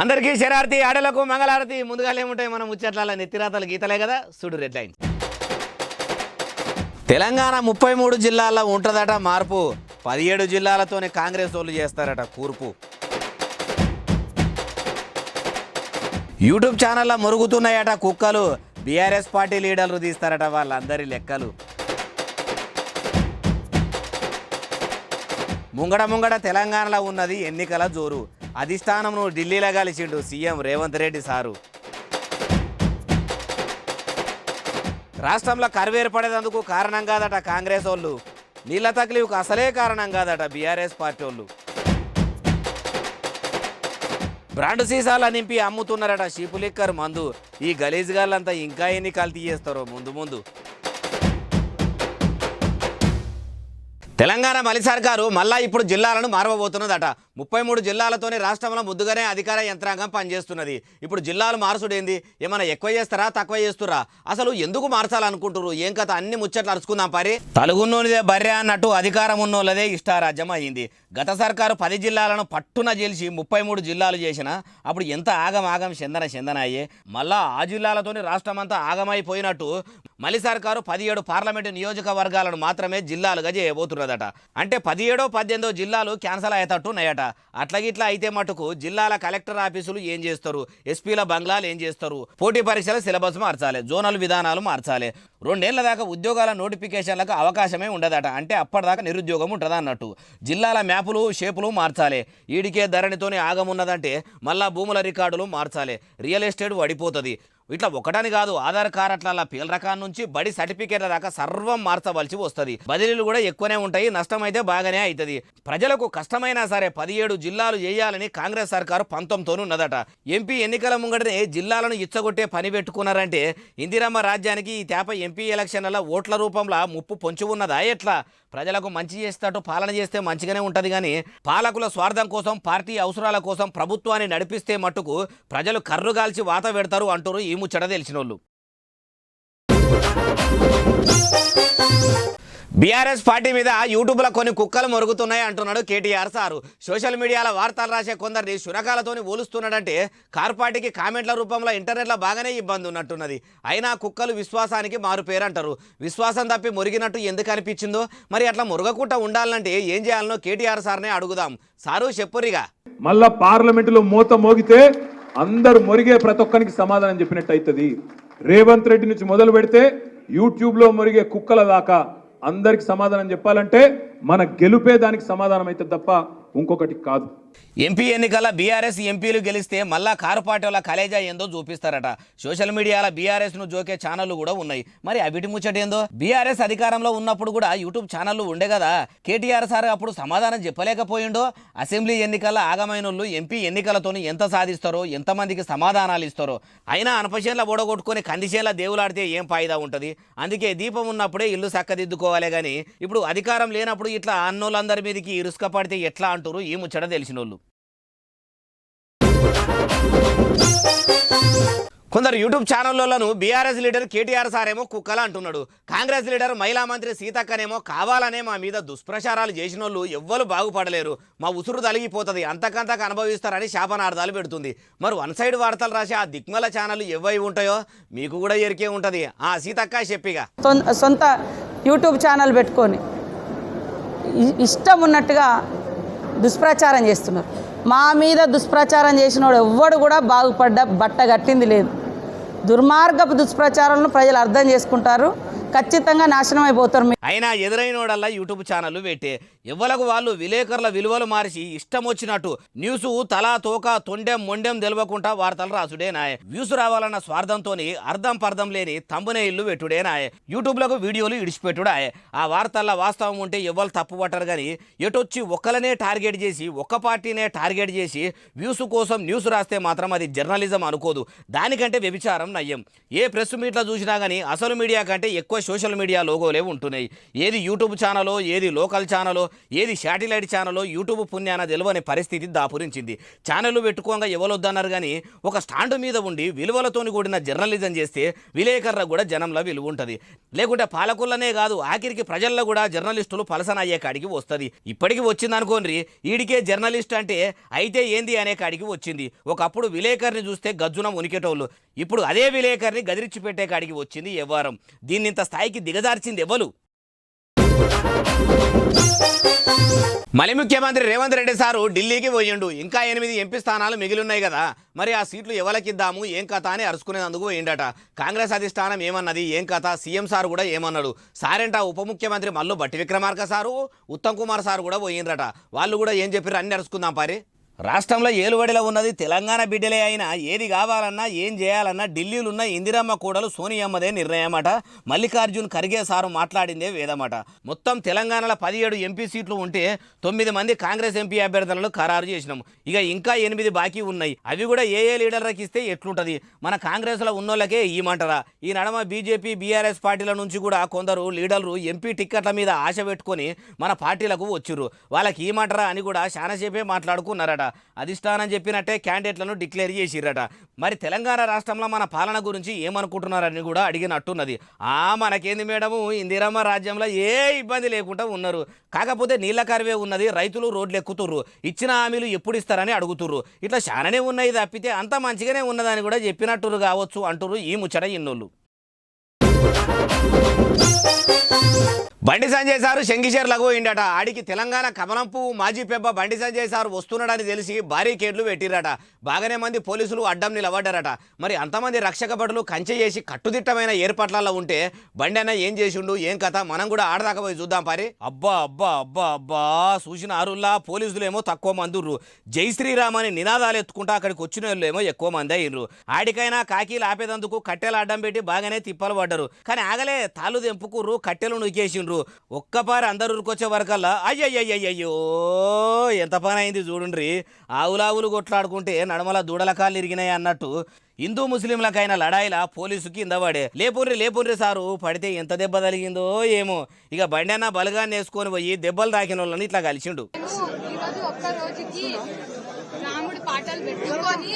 అందరికీ శరార్థి ఆడలకు మంగళారతి. ముందుగా ఏముంటాయి మనం ముచ్చట్ల నెత్తిరాతలు గీతలే కదా. చూడు రెడ్ లైన్. తెలంగాణ 33 జిల్లాల్లో ఉంటుందట మార్పు. 17 జిల్లాలతోనే కాంగ్రెస్ వాళ్ళు చేస్తారట కూర్పు. యూట్యూబ్ ఛానల్లో మురుగుతున్నాయట కుక్కలు. బీఆర్ఎస్ పార్టీ లీడర్లు తీస్తారట వాళ్ళందరి లెక్కలు. ముంగడ తెలంగాణలో ఉన్నది ఎన్నికల జోరు. అధిష్టానంను ఢిల్లీలో కలిసిండు సీఎం రేవంత్ రెడ్డి సారు. రాష్ట్రంలో కరువు ఏర్పడేందుకు కారణం కాదట కాంగ్రెస్ వాళ్ళు. నీళ్ల తక్లీఫ్కు అసలే కారణం కాదట బీఆర్ఎస్ పార్టీ వాళ్ళు. బ్రాండ్ సీసాల నింపి అమ్ముతున్నారట షీపు లిక్కర్ మందు. ఈ గలీజ్గాళ్ళంతా ఇంకా ఎన్ని కల్తీ చేస్తారో ముందు. తెలంగాణ మలి సర్కారు మళ్ళా ఇప్పుడు జిల్లాలను మారబోతున్నదట. 33 జిల్లాలతోనే రాష్ట్రంలో ముద్దుగానే అధికార యంత్రాంగం పనిచేస్తున్నది. ఇప్పుడు జిల్లాలు మార్చుడేంది? ఏమైనా ఎక్కువ చేస్తారా తక్కువ చేస్తురా? అసలు ఎందుకు మార్చాలనుకుంటున్నారు? ఏం కథ? అన్ని ముచ్చట్లు అరుచుకుందాం పరి. తలుగున్నోనిదే బర్రె అన్నట్టు అధికారం ఉన్నోళ్ళదే ఇష్టారాజ్యం అయింది. గత సర్కారు 10 జిల్లాలను పట్టున గెలిచి 33 జిల్లాలు చేసిన అప్పుడు ఎంత ఆగం చందన అయ్యే. మళ్ళా ఆ జిల్లాలతోని రాష్ట్రం అంతా ఆగమైపోయినట్టు మలి సర్కారు 17 పార్లమెంటు నియోజకవర్గాలను మాత్రమే జిల్లాలుగా చేయబోతున్నదట. అంటే 17, 18 జిల్లాలు క్యాన్సల్ అయ్యేటట్టు ఉన్నాయట. అట్లాగిట్లా అయితే మటుకు జిల్లాల కలెక్టర్ ఆఫీసులు ఏం చేస్తారు? ఎస్పీల బంగ్లాలు ఏం చేస్తారు? పోటీ పరీక్షల సిలబస్ మార్చాలి, జోనల్ విధానాలు మార్చాలి. 2 ఏళ్ల దాకా ఉద్యోగాల నోటిఫికేషన్లకు అవకాశమే ఉండదట. అంటే అప్పటిదాకా నిరుద్యోగం ఉంటుంది అన్నట్టు. జిల్లాల మ్యాపులు షేపులు మార్చాలి. ఈడికే ధరణితోనే ఆగమున్నదంటే మళ్ళా భూముల రికార్డులు మార్చాలి. రియల్ ఎస్టేట్ పడిపోతుంది. ఇట్లా ఒకటని కాదు, ఆధార్ కార్డుల పేల రకాల నుంచి బడి సర్టిఫికేట్ల దాకా సర్వం మార్చవలసి వస్తుంది. బదిలీలు కూడా ఎక్కువనే ఉంటాయి. నష్టం అయితే బాగానే అవుతుంది. ప్రజలకు కష్టమైనా సరే 17 జిల్లాలు చేయాలని కాంగ్రెస్ సర్కారు పంతంతోనే ఉన్నదట. ఎంపీ ఎన్నికల ముంగటనే జిల్లాలను ఇచ్చగొట్టే పని పెట్టుకున్నారంటే ఇందిరమ్మ రాజ్యానికి ఈ తేప ఎంపీ ఎలక్షన్ల ఓట్ల రూపంలో ముప్పు పొంచి ఉన్నదా ఎట్లా? ప్రజలకు మంచి చేసేటట్టు పాలన చేస్తే మంచిగానే ఉంటుంది కానీ పాలకుల స్వార్థం కోసం, పార్టీ అవసరాల కోసం ప్రభుత్వాన్ని నడిపిస్తే మట్టుకు ప్రజలు కర్రుగాల్చి వాత పెడతారు అంటారు ఈ ముచ్చట తెలిసినోళ్ళు. బీఆర్ఎస్ పార్టీ మీద యూట్యూబ్లో కొన్ని కుక్కలు మొరుగుతున్నాయి అంటున్నాడు కేటీఆర్ సారు. సోషల్ మీడియాలో వార్తలు రాసే కొందరిని శునకాలతోని పోలుస్తున్నాడంటే కారు పార్టీకి కామెంట్ల రూపంలో ఇంటర్నెట్లో బాగానే ఇబ్బంది ఉన్నట్టున్నది. అయినా కుక్కలు విశ్వాసానికి మారుపేరు అంటారు. విశ్వాసం తప్పి మురిగినట్టు ఎందుకు అనిపించిందో మరి. అట్లా మురగకుండా ఉండాలంటే ఏం చేయాలనో కేటీఆర్ సార్నే అడుగుదాం. సారు చెప్పురిగా. మళ్ళా పార్లమెంటులో మోత మోగితే అందరు మొరిగే ప్రతి ఒక్కరికి సమాధానం చెప్పినట్టు అవుతుంది. రేవంత్ రెడ్డి నుంచి మొదలు పెడితే యూట్యూబ్లో మొరిగే కుక్కల దాకా అందరికి సమాధానం చెప్పాలంటే మన గెలుపే దానికి సమాధానం అయితే తప్ప ఇంకొకటి కాదు. ఎంపీ ఎన్నికల బీఆర్ఎస్ ఎంపీలు గెలిస్తే మళ్ళా కారు పార్టీల కలేజా ఏందో చూపిస్తారట. సోషల్ మీడియాలో బీఆర్ఎస్ ను జోకే ఛానళ్లు కూడా ఉన్నాయి. మరి అవిటి ముచ్చట ఏందో? బీఆర్ఎస్ అధికారంలో ఉన్నప్పుడు కూడా యూట్యూబ్ ఛానళ్లు ఉండే కదా. కేటీఆర్ సార్ అప్పుడు సమాధానం చెప్పలేకపోయిండో? అసెంబ్లీ ఎన్నికల ఆగమైనోళ్ళు ఎంపీ ఎన్నికలతోని ఎంత సాధిస్తారో, ఎంతమందికి సమాధానాలు ఇస్తారో. అయినా అనపశేన్ల బోడగొట్టుకొని కందిశేన్ల దేవులాడితే ఏం ఫాయిదా ఉంటుంది? అందుకే దీపం ఉన్నప్పుడే ఇల్లు చక్కదిద్దుకోవాలి కానీ ఇప్పుడు అధికారం లేనప్పుడు ఇట్లా అన్నోళ్ళందరి మీదకి ఇరుసుక పడితే ఎట్లా అంటారు ఈ ముచ్చట తెలిసినోళ్ళు. కొందరు యూట్యూబ్ ఛానళ్లను బీఆర్ఎస్ లీడర్ కేటీఆర్ సారేమో కుక్కలా అంటున్నాడు. కాంగ్రెస్ లీడర్ మహిళా మంత్రి సీతక్కనేమో కావాలనే మా మీద దుష్ప్రచారాలు చేసిన వాళ్ళు ఎవ్వరు బాగుపడలేరు, మా ఉసురు తలిగిపోతుంది, అంతకంతకు అనుభవిస్తారని శాపనార్థాలు పెడుతుంది. మరి వన్ సైడ్ వార్తలు రాసి ఆ దిక్మల ఛానల్ ఎవై ఉంటాయో మీకు కూడా ఎరికే ఉంటుంది. ఆ సీతక్క చెప్పిగా సొంత యూట్యూబ్ ఛానల్ పెట్టుకొని ఇష్టం ఉన్నట్టుగా దుష్ప్రచారం చేస్తున్నారు. మా మీద దుష్ప్రచారం చేసినోడు ఎవ్వడు కూడా బట్ట కట్టింది లేదు. దుర్మార్గపు దుష్ప్రచారాలను ప్రజలు అర్థం చేసుకుంటారు. ఖచ్చితంగా నాశనం అయిపోతారు. అయినా ఎదురైనోడల్లా యూట్యూబ్ ఛానళ్ళు పెట్టే ఎవ్వలకు వాళ్ళు విలేకరుల విలువలు మార్చి ఇష్టం వచ్చినట్టు న్యూస్ తలా తోక తొండెం మొండెం తెలవకుండా వార్తలు రాసుడే నాయ. వ్యూస్ రావాలన్న స్వార్థంతో అర్థం పర్థం లేని తంబునే ఇల్లు పెట్టుడే నాయ. యూట్యూబ్లకు వీడియోలు ఇడిచిపెట్టుడాయే. ఆ వార్తల్లో వాస్తవం ఉంటే ఎవ్వరు తప్పు పట్టరు కానీ ఎటొచ్చి ఒక్కలనే టార్గెట్ చేసి ఒక్క పార్టీనే టార్గెట్ చేసి వ్యూస్ కోసం న్యూస్ రాస్తే మాత్రం అది జర్నలిజం అనుకోదు. దానికంటే వ్యభిచారం నయ్యం. ఏ ప్రెస్ మీట్లో చూసినా కానీ అసలు మీడియా కంటే ఎక్కువ సోషల్ మీడియా లోగోలే ఉంటున్నాయి. ఏది యూట్యూబ్ ఛానలో, ఏది లోకల్ ఛానలో, ఏది శాటిలైట్ ఛానలో యూట్యూబ్ పుణ్యాన తెలియని పరిస్థితి దాపురించింది. ఛానళ్ళు పెట్టుకోగా ఎవరొద్దన్నారు కానీ ఒక స్టాండ్ మీద ఉండి విలువలతోని కూడిన జర్నలిజం చేస్తే విలేకరులకు కూడా జనంలో విలువ ఉంటుంది. లేకుంటే పాలకులనే కాదు ఆఖరికి ప్రజల్లో కూడా జర్నలిస్టులు పలసన అయ్యే కాడికి వస్తుంది. ఇప్పటికి వచ్చింది అనుకోండి, ఈడికే జర్నలిస్ట్ అంటే అయితే ఏంది అనే కాడికి వచ్చింది. ఒకప్పుడు విలేకరిని చూస్తే గజ్జున ఉనికేటోళ్ళు, ఇప్పుడు అదే విలేకరిని గదిరిచ్చి పెట్టే కాడికి వచ్చింది వ్యవహారం. దీన్ని ఇంత స్థాయికి దిగజార్చింది ఎవరు? మళ్ళీ ముఖ్యమంత్రి రేవంత్ రెడ్డి సారు ఢిల్లీకి పోయిండు. ఇంకా 8 ఎంపీ స్థానాలు మిగిలిన్నాయి కదా, మరి ఆ సీట్లు ఎవరికిద్దాము ఏం కథ అని అరుచుకునేందుకు పోయిండట. కాంగ్రెస్ అధిష్టానం ఏమన్నది, ఏం కథ, సీఎం సార్ కూడా ఏమన్నాడు. సారేంట ఉప ముఖ్యమంత్రి మల్లు భట్టి విక్రమార్క సారు, ఉత్తమ్ కుమార్ సార్ కూడా పోయిండ్రట. వాళ్ళు కూడా ఏం చెప్పారు అన్ని అరుచుకుందాం పారి. రాష్ట్రంలో ఏలుబడిలో ఉన్నది తెలంగాణ బిడ్డలే అయినా ఏది కావాలన్నా ఏం చేయాలన్నా ఢిల్లీలో ఉన్న ఇందిరమ్మ కోడలు సోనియమ్మదే నిర్ణయమట. మల్లికార్జున్ ఖర్గే సారు మాట్లాడిందే వేదమట. మొత్తం తెలంగాణలో 17 ఎంపీ సీట్లు ఉంటే 9 మంది కాంగ్రెస్ ఎంపీ అభ్యర్థులను ఖరారు చేసినాం. ఇక ఇంకా 8 బాకీ ఉన్నాయి. అవి కూడా ఏ లీడర్లకు ఇస్తే ఎట్లుంటుంది? మన కాంగ్రెస్లో ఉన్నోళ్ళకే ఇవ్వమంటారా? ఈ నడమ బీజేపీ బీఆర్ఎస్ పార్టీల నుంచి కూడా కొందరు లీడర్లు ఎంపీ టిక్కెట్ల మీద ఆశ పెట్టుకొని మన పార్టీలకు వచ్చిర్రు. వాళ్ళకి ఇవ్వమంటారా అని కూడా చాలాసేపే మాట్లాడుకున్నారట. అధిష్టానం చెప్పినట్టే క్యాండిడేట్లను డిక్లేర్ చేసిరట. మరి తెలంగాణ రాష్ట్రంలో మన పాలన గురించి ఏమనుకుంటున్నారని కూడా అడిగినట్టున్నది. మనకేంది మేడము, ఇందిరమ్మ రాజ్యంలో ఏ ఇబ్బంది లేకుండా ఉన్నారు. కాకపోతే నీళ్ళ కరువే ఉన్నది, రైతులు రోడ్లు ఎక్కుతుర్రు, ఇచ్చిన హామీలు ఎప్పుడు ఇస్తారని అడుగుతుర్రు. ఇట్లా చాలానే ఉన్నాయి తప్పితే అంత మంచిగానే ఉన్నదని కూడా చెప్పినట్టురు కావచ్చు అంటురు ఈ ముచ్చట ఇన్నోళ్ళు. బండి సంజయ్ సారు శంగిషేర్లకు పోయిండట. ఆడికి తెలంగాణ కమలం పువ్వు మాజీ పెబ్బ బండి సంజయ్ సారు వస్తున్నాడని తెలిసి బారికేడ్లు పెట్టిరట. బాగానే మంది పోలీసులు అడ్డం నిలబడ్డారట. మరి అంతమంది రక్షక భటులు కంచె చేసి కట్టుదిట్టమైన ఏర్పాట్లలో ఉంటే బండి అన్న ఏం చేసిండు, ఏం కథ, మనం కూడా ఆడదాకా పోయి చూద్దాం పారి. అబ్బా అబ్బా అబ్బా అబ్బా చూసిన ఆరుల్లా పోలీసులేమో తక్కువ మందుర్రు. జై శ్రీరామ్ అని నినాదాలు ఎత్తుకుంటా అక్కడికి వచ్చిన వాళ్ళు ఏమో ఎక్కువ మంది అయ్యిండ్రు. ఆడికైనా కాకీలు ఆపేదందుకు కట్టెలు అడ్డం పెట్టి బాగానే తిప్పలు పడ్డారు. కానీ ఆగలే, తాళ్ళు తెంపుకుర్రు, కట్టెలు నూకేసిండ్రు. ఒక్కపారి అందరు ఉరికొచ్చే వరకల్లా అయ్యయ్యయ్యో ఎంత పని అయింది చూడండి. ఆవులావులు కొట్లాడుకుంటే నడమల దూడల కాళ్ళు ఇరిగినాయి అన్నట్టు హిందూ ముస్లింలకైనా లడాయిలా పోలీసు కింద పడే. లేపుర్రి సారు, పడితే ఎంత దెబ్బ తగిలిందో ఏమో. ఇక బండి అన్న బలగాన్ని వేసుకొని పోయి దెబ్బలు తాకిన వాళ్ళని ఇట్లా కలిసిండు. రాముడి పాటలు పెట్టుకొని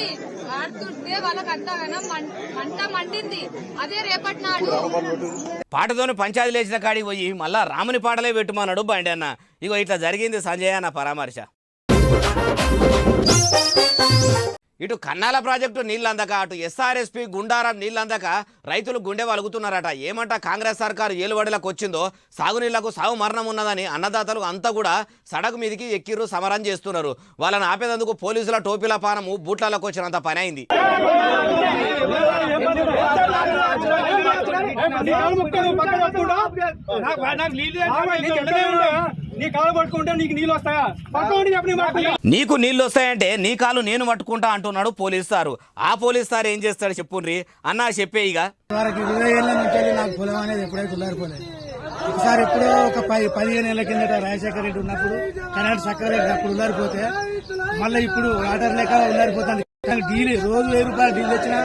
ఆడుతుంటే వాళ్ళకి అంతగానో మంట మండింది. అదే రేపటి నాడు పాటతోని పంచాయతీ లేచిన కాడికి పోయి మళ్ళా రాముని పాటలే పెట్టుమన్నాడు బండి అన్న. ఇగో ఇట్లా జరిగింది సంజయ్ అన్న పరామర్శ. ఇటు కన్నాల ప్రాజెక్టు నీళ్ళందక, అటు ఎస్ఆర్ఎస్పీ గుండారం నీళ్ళందక రైతులు గుండె వలుగుతున్నారట. ఏమంట కాంగ్రెస్ సర్కారు ఏలుబడిలకు వచ్చిందో సాగునీళ్లకు సాగు మరణం ఉన్నదని అన్నదాతలు అంతా కూడా సడకు మీదికి ఎక్కిర్రు, సమరం చేస్తున్నారు. వాళ్ళని ఆపేందుకు పోలీసుల టోపీల పానము బూట్లకు వచ్చినంత పని అయింది. నీకు నీళ్ళు వస్తాయంటే నీ కాలు నేను పట్టుకుంటా అంటున్నాడు పోలీసు సారు. ఆ పోలీసు సార్ ఏం చేస్తాడు చెప్పుండ్రి అన్నా, చెప్పే. ఇక నాకు పొలం అనేది ఎప్పుడైతే ఉల్లారిపోలేదు. ఒకసారి ఎప్పుడో ఒక 15 ఏళ్ల కిందట రాజశేఖర రెడ్డి ఉన్నప్పుడు కర్ణాటక సక్కరెడ్డి అప్పుడు ఉల్లారిపోతే మళ్ళీ ఇప్పుడు వాటర్ లేక ఉల్లారిపోతుంది. డీల్ రోజు 1000 రూపాయలు డీల్ వచ్చినా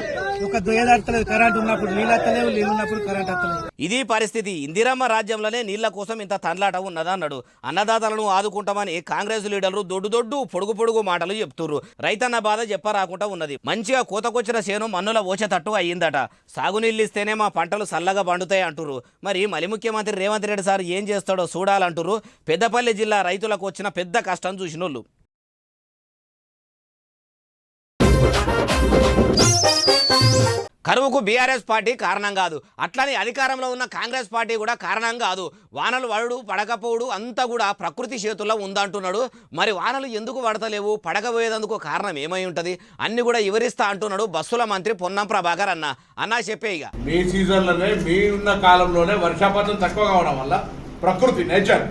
ఒక దొయ్యదడతలేదు. కరెంట్ ఉన్నప్పుడు నీళ్ళు వస్తలేవు, నీళ్ళు ఉన్నప్పుడు కరెంట్ వస్తలేదు. ఇది పరిస్థితి. ఇందిరమ్మ రాజ్యంలోనే నీళ్ల కోసం ఇంత తన్లాట ఉన్నదన్నాడు. అన్నదాతలను ఆదుకుంటామని కాంగ్రెస్ లీడర్లు దొడ్డు పొడుగు మాటలు చెప్తుర్రు. రైతన్న బాధ చెప్పరాకుండా ఉన్నది. మంచిగా కోతకొచ్చిన చేను మన్నుల ఓచేతట్టు అయ్యిందట. సాగునీళ్ళు ఇస్తేనే మా పంటలు చల్లగా పండుతాయి అంటుర్రు. మరి మలి ముఖ్యమంత్రి రేవంత్ రెడ్డి సార్ ఏం చేస్తాడో చూడాలంటుర్రు. పెద్దపల్లి జిల్లా రైతులకు వచ్చిన పెద్ద కష్టం చూసినోళ్ళు. కరువుకు బీఆర్ఎస్ పార్టీ కారణం కాదు, అట్లని అధికారంలో ఉన్న కాంగ్రెస్ పార్టీ కూడా కారణం కాదు. వానలు వడుడు పడకపోవడు అంతా కూడా ప్రకృతి చేతుల్లో ఉందంటున్నాడు. మరి వానలు ఎందుకు పడతలేవు, పడకపోయేందుకు కారణం ఏమై ఉంటుంది అన్ని కూడా వివరిస్తా అంటున్నాడు బస్సుల మంత్రి పొన్నం ప్రభాకర్ అన్న చెప్పే. ఇక మీ సీజన్లోనే మీ ఉన్న కాలంలోనే వర్షపాతం తక్కువ కావడం వల్ల ప్రకృతి నేచర్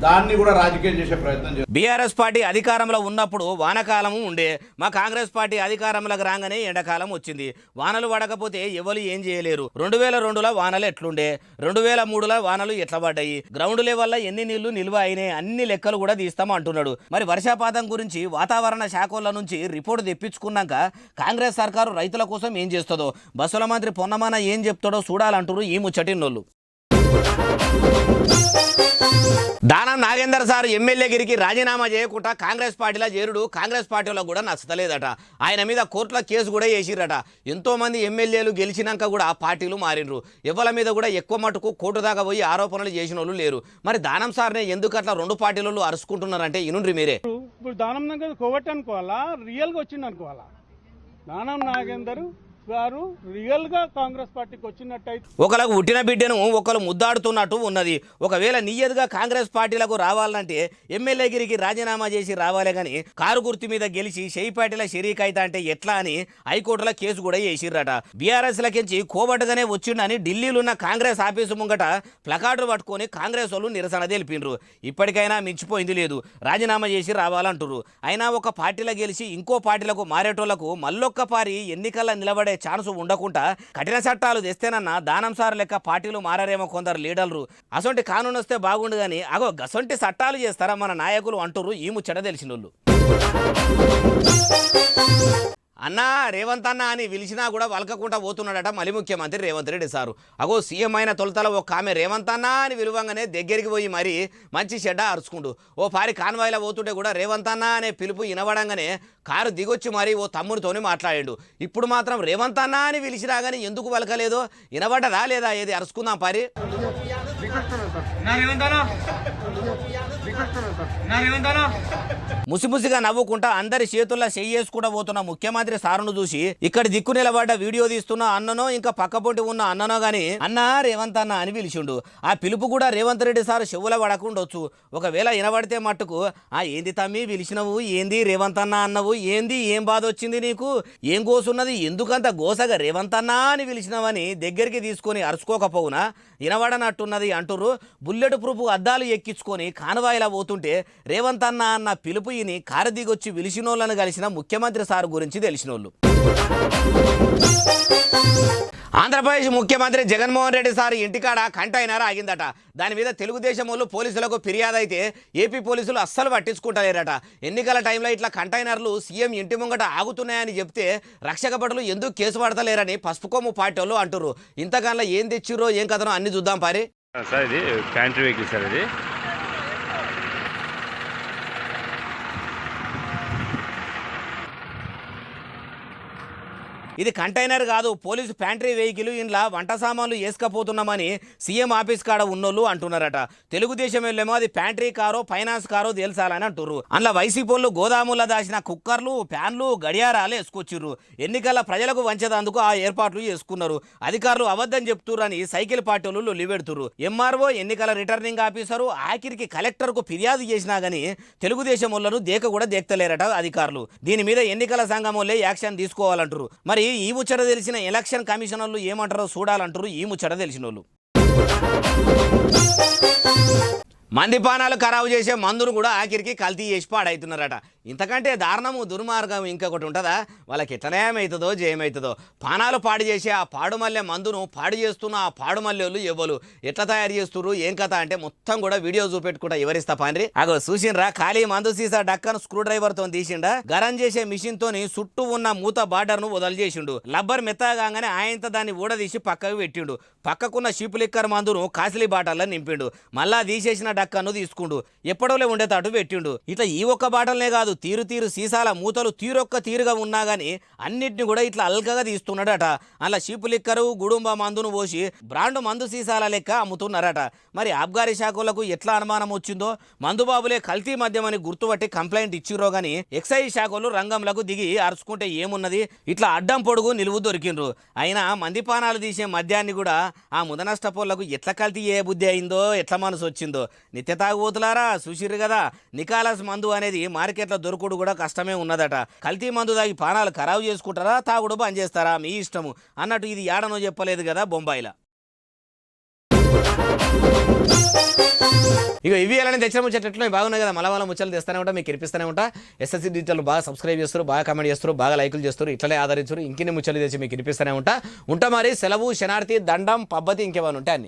దాన్ని కూడా రాజకీయం చేసే ప్రయత్నం చేస్తారు. బీఆర్ఎస్ పార్టీ అధికారంలో ఉన్నప్పుడు వానకాలము ఉండే, మా కాంగ్రెస్ పార్టీ అధికారంలోకి రాగానే ఎండాకాలం వచ్చింది. వానలు పడకపోతే ఎవరు ఏం చేయలేరు. 2002లో వానలు ఎట్లుండే, 2003లో వానలు ఎట్లా పడ్డాయి, గ్రౌండ్ లెవెల్లో ఎన్ని నీళ్లు నిల్వ అయినాయి, అన్ని లెక్కలు కూడా తీస్తాం అంటున్నాడు. మరి వర్షపాతం గురించి వాతావరణ శాఖల నుంచి రిపోర్టు తెప్పించుకున్నాక కాంగ్రెస్ సర్కారు రైతుల కోసం ఏం చేస్తుందో, బస్సుల మంత్రి పొన్నమాన ఏం చెప్తాడో చూడాలంటారు ఈ ముచ్చటిన్నోళ్ళు. దానం నాగేందర్ సార్ ఎమ్మెల్యేగిరికి రాజీనామా చేయకుండా కాంగ్రెస్ పార్టీలో చేరుడు కాంగ్రెస్ పార్టీలో కూడా నచ్చలేదట. ఆయన మీద కోర్టులో కేసు కూడా వేసిరట. ఎంతోమంది ఎమ్మెల్యేలు గెలిచినాక కూడా పార్టీలు మారినరు. ఎవరి మీద కూడా ఎక్కువ మటుకు కోర్టు దాకా పోయి ఆరోపణలు చేసిన వాళ్ళు లేరు. మరి దానం సార్నే ఎందుకు అట్లా రెండు పార్టీలలో అరుచుకుంటున్నారంటే ఇనుండ్రి మీరే. ఇప్పుడు దానం నాగేందర్ కోవట్ అనుకోవాలా, రియల్గా వచ్చింది అనుకోవాలా? దానం నాగేందర్ గారు రియల్ గా కాంగ్రెస్ పార్టీకి వచ్చినట్టయితే ఒకరికి పుట్టిన బిడ్డను ఒకరు ముద్దాడుతున్నట్టు ఉన్నది. ఒకవేళ నియ్యదుగా కాంగ్రెస్ పార్టీలకు రావాలంటే ఎమ్మెల్యేగిరికి రాజీనామా చేసి రావాలే గాని కారు గుర్తు మీద గెలిచి షెయి పార్టీల షరీక్ అయితే అంటే ఎట్లా అని హైకోర్టులో కేసు కూడా వేసిర్రట. బీఆర్ఎస్ లకించి కోబట్టుగానే వచ్చిండని ఢిల్లీలో ఉన్న కాంగ్రెస్ ఆఫీసు ముంగట ప్లకార్డులు పట్టుకొని కాంగ్రెస్ వాళ్ళు నిరసన తెలిపినరు. ఇప్పటికైనా మించిపోయింది లేదు, రాజీనామా చేసి రావాలంటారు. అయినా ఒక పార్టీలో గెలిచి ఇంకో పార్టీలకు మారేటోళ్లకు మళ్ళొక్కపారి ఎన్నికల్లో నిలబడే ఛాన్స్ ఉండకుండా కఠిన చట్టాలు తెస్తేనన్నా దానం సార్ లెక్క పార్టీలు మారారేమో కొందరు లీడర్లు. అసొంటి కానూన్ వస్తే బాగుండు కానీ అగో గసొంటి చట్టాలు చేస్తారా మన నాయకులు అంటారు ఈ ముచ్చట తెలిసిన వాళ్ళు. అన్నా రేవంత్ అన్న అని పిలిచినా కూడా వలకకుండా పోతున్నాడట మళ్ళీ ముఖ్యమంత్రి రేవంత్ రెడ్డి సారు. అగో సీఎం అయిన తొలతల ఒక ఆమె రేవంత్ అన్న అని విలువంగానే దగ్గరికి పోయి మరీ మంచి చెడ్డ అరుచుకుండు. ఓ పారి కాన్వాయ్లో పోతుంటే కూడా రేవంత్ అన్న అనే పిలుపు వినబడంగానే కారు దిగొచ్చి మరీ ఓ తమ్ముడితోని మాట్లాడాడు. ఇప్పుడు మాత్రం రేవంత్ అన్న అని పిలిచినా కానీ ఎందుకు వలకలేదో వినబడ్డదా లేదా ఏది అరుచుకుందాం పారి. ముసిముసిగా నవ్వుకుంటా అందరి చేతుల్లో చెయ్యేసుకుంటూ పోతున్న ముఖ్యమంత్రి సారును చూసి ఇక్కడ దిక్కు నిలబడ్డ వీడియో తీస్తున్న అన్ననో ఇంకా పక్కపొంటి ఉన్న అన్ననో గాని అన్నా రేవంత్ అన్న అని పిలిచిండు. ఆ పిలుపు కూడా రేవంత్ రెడ్డి సార్ చెవుల పడకుండొచ్చు. ఒకవేళ వినబడితే మట్టుకు ఏంది తమ్మి పిలిచినవు, ఏంది రేవంత్ అన్న అన్నవు, ఏంది ఏం బాధ వచ్చింది నీకు, ఏం గోసున్నది, ఎందుకంత గోసగా రేవంత్ అన్న అని పిలిచినవని దగ్గరికి తీసుకొని అరుచుకోకపోవునా వినబడనట్టున్నది అంటుర్రు. బుల్లెట్ ప్రూఫ్ అద్దాలు ఎక్కించుకొని కాన్వాయిలా పోతుంటే రేవంత్ అన్న అన్న పిలుపు ఈని కారు దిగొచ్చి పిలిచినోళ్ళను కలిసిన ముఖ్యమంత్రి సార్ గురించి తెలిసినోళ్ళు. ఆంధ్రప్రదేశ్ ముఖ్యమంత్రి జగన్మోహన్ రెడ్డి సార్ ఇంటికాడ కంటైనర్ ఆగిందట. దాని మీద తెలుగుదేశం వాళ్ళు పోలీసులకు ఫిర్యాదు అయితే ఏపీ పోలీసులు అస్సలు పట్టించుకుంటలేరట. ఎన్నికల టైంలో ఇట్లా కంటైనర్లు సీఎం ఇంటి ముంగట ఆగుతున్నాయని చెప్తే రక్షక భటులు ఎందుకు కేసు పడతలేరని పసుపుకొమ్ము పార్టీ వాళ్ళు అంటున్నారు. ఇంతకాలంలో ఏం తెచ్చిర్రో ఏం కథనో అన్ని చూద్దాం పారి. సార్ ఇది ప్యాంట్రీ వెహికల్ సార్, ఇది ఇది కంటైనర్ కాదు, పోలీసు ప్యాంట్రీ వెహికల్. ఇంట్లో వంట సామాన్లు వేసుకపోతున్నామని సీఎం ఆఫీస్ కాడ ఉన్నోళ్ళు అంటున్నారట. తెలుగుదేశం వెళ్ళేమో అది ప్యాంట్రీ కారో ఫైనాన్స్ కారో తేల్చాలని అంటుర్రు. అందులో వైసీపీ గోదాముల్లో దాచిన కుక్కర్లు, ఫ్యాన్లు, గడియారాలు వేసుకొచ్చిర్రు. ఎన్నికల ప్రజలకు వంచేదందుకు ఆ ఏర్పాట్లు చేసుకున్నారు. అధికారులు అబద్ధం చెప్తుర్రని సైకిల్ పార్టీలు లొల్లిపెడుతుర్రు. ఎంఆర్ఓ, ఎన్నికల రిటర్నింగ్ ఆఫీసరు ఆఖరికి కలెక్టర్కు ఫిర్యాదు చేసినా గానీ తెలుగుదేశం వాళ్ళను దేక కూడా దేక్తలేరట అధికారులు. దీని మీద ఎన్నికల సంఘం వాళ్ళే యాక్షన్ తీసుకోవాలంటారు. మరి ఈ ముచ్చట తెలిసిన ఎలక్షన్ కమిషనర్లు ఏమంటారో చూడాలంటారు ఈ ముచ్చట తెలిసిన వాళ్ళు. మందిపానాలు ఖరాబు చేసే మందును కూడా ఆఖరికి కల్తీ చేసి పాడవుతున్నారట. ఇంతకంటే దారుణము దుర్మార్గం ఇంకొకటి ఉంటుందా? వాళ్ళకి ఎట్లనే అవుతుందో జయమవుతుందో. పానాలు పాడు చేసి ఆ పాడుమల్లె మందును పాడు చేస్తున్న ఆ పాడుమల్లెలు ఎవ్వరు ఎట్లా తయారు చేస్తున్నారు ఏం కథ అంటే మొత్తం కూడా వీడియో చూపెట్టుకుంటా వివరిస్తా పాండ్రి. అగో చూసిండ్రా, ఖాళీ మందు సీసా డక్కను స్క్రూ డ్రైవర్ తో తీసిండా, గరం చేసే మిషన్ తోని చుట్టూ ఉన్న మూత బార్డర్ ను వదలు చేసిండు. లబ్బర్ మెత్తగానే ఆయనతో దాన్ని ఊడదీసి పక్కకు పెట్టిండు. పక్కకున్న షీప్ లిక్కర్ మందును కాసిలీ బాటల్లో నింపిండు. మళ్ళా తీసేసిన డక్కను తీసుకుండు ఎప్పడోలే ఉండేటట్టు పెట్టిండు. ఇట్లా ఈ ఒక్క బాటలనే కాదు, తీరు తీరు సీసాల మూతలు తీరొక్క తీరుగా ఉన్నా గానీ అన్నిటిని కూడా ఇట్లా అల్కగా తీస్తున్నాడట. అలా షీపు లిక్కరు, గుడుంబ మందును పోసి బ్రాండ్ మందు సీసాల లెక్క అమ్ముతున్నారట. మరి ఆబ్గారీ శాఖలకు ఎట్లా అనుమానం వచ్చిందో, మందుబాబులే కల్తీ మద్యమని గుర్తుపట్టి కంప్లైంట్ ఇచ్చిరో గానీ ఎక్సైజ్ శాఖలు రంగంలోకి దిగి అరుచుకుంటే ఏమున్నది, ఇట్లా అడ్డం పొడుగు నిలువు దొరికిండ్రు. అయినా మందిపానాలు తీసే మద్యాన్ని కూడా ఆ ముదనష్టపోళ్లకు ఎట్లా కల్తీ ఏ బుద్ధి అయిందో, ఎట్లా మనసు వచ్చిందో. నిత్య తాగుబోతులారా చూసిర్రు కదా, నికాలస్ మందు అనేది మార్కెట్లో దొరుకుడు కూడా కష్టమే ఉన్నదట. కల్తీ మందు తాగి పానాలు ఖరాబు చేసుకుంటారా, తాగుడు బంద్ చేస్తారా మీ ఇష్టము అన్నట్టు ఇది ఏడనో చెప్పలేదు కదా బొంబాయిలా. ఇక ఇవి ఎలా తెచ్చిన ముచ్చట్లు బాగున్నాయి కదా, మళ్ళీ ముచ్చలు తెస్తూనే ఉంటా, మీకు ఇరిపిస్తూనే ఉంటా. ఎస్ఎస్సీ డిజిటల్ బాగా సబ్స్క్రైబ్ చేస్తారు, బాగా కామెంట్ చేస్తారు, బాగా లైకులు చేస్తారు, ఇట్లనే ఆదరించారు. ఇంకిన్ని ముచ్చలు తెచ్చి మీకు ఇరిపిస్తూనే ఉంటా. మరి సెలవు, శనార్థి, దండం, పబ్బతి ఇంకేమైనా ఉంటాయి అన్ని.